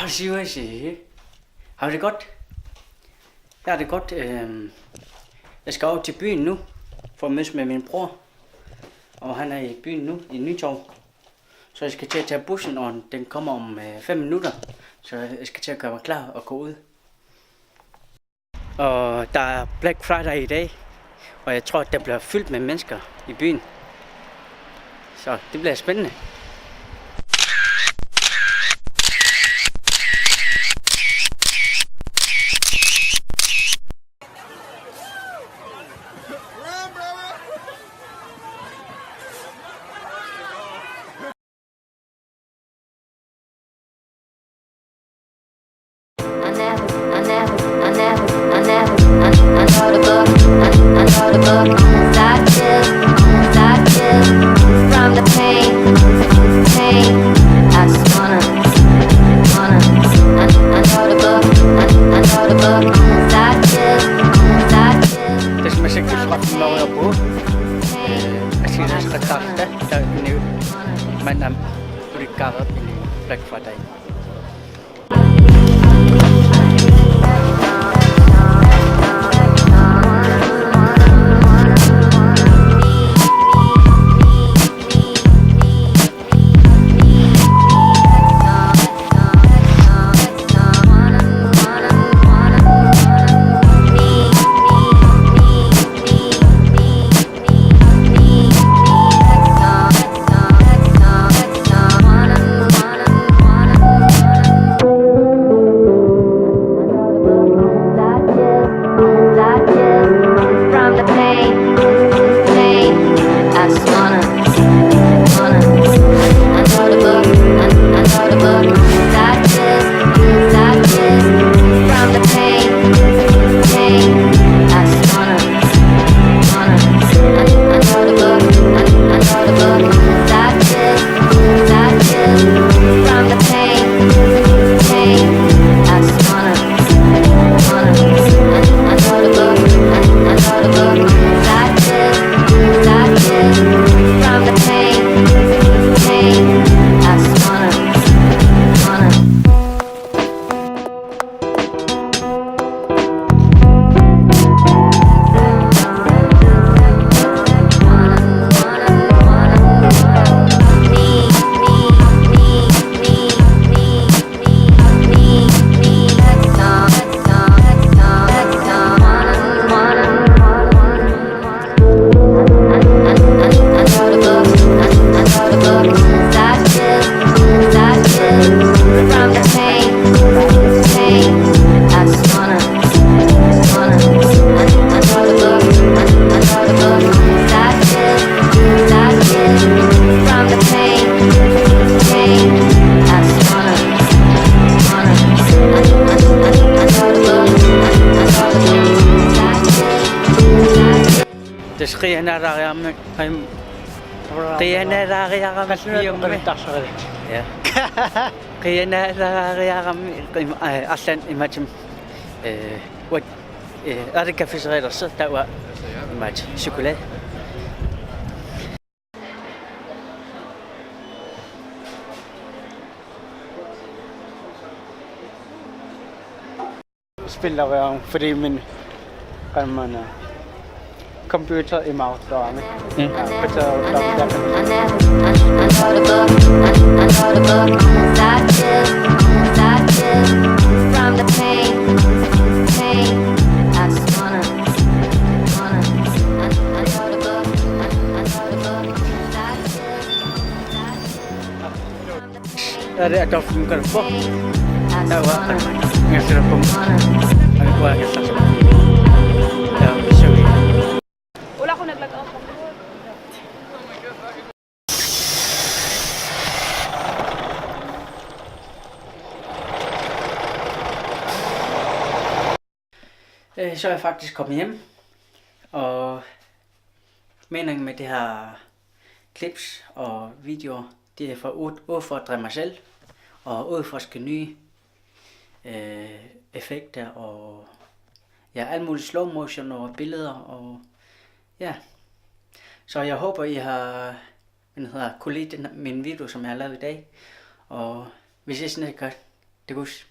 Siversi. Har du det godt? Jeg har det godt. Jeg skal over til byen nu, for at mødes med min bror. Og han er i byen nu, i Nytorv. Så jeg skal til at tage bussen, og den kommer om 5 minutter. Så jeg skal til at gøre mig klar og gå ud. Og der er Black Friday i dag, og jeg tror, at der bliver fyldt med mennesker i byen. Så det bliver spændende. Mana berkarat ini Black Friday. Aslan imagine what er det café så der var imagine chokolade. Spiller jeg fordi min computer i mouth der med. Ada atau bukan apa? Tahu apa? Yang sudah pun ada yang satu. Tahu sorry. Wala ko naglag-out. Så er jeg faktisk kommet hjem, og meningen med det her clips og videoer, det er for at udfordre mig selv og udforske nye effekter og ja, alt muligt slow motion og billeder og ja. Så jeg håber I har kunne lide min video, som jeg har lavet i dag, og vi ses næste gang. Det gods.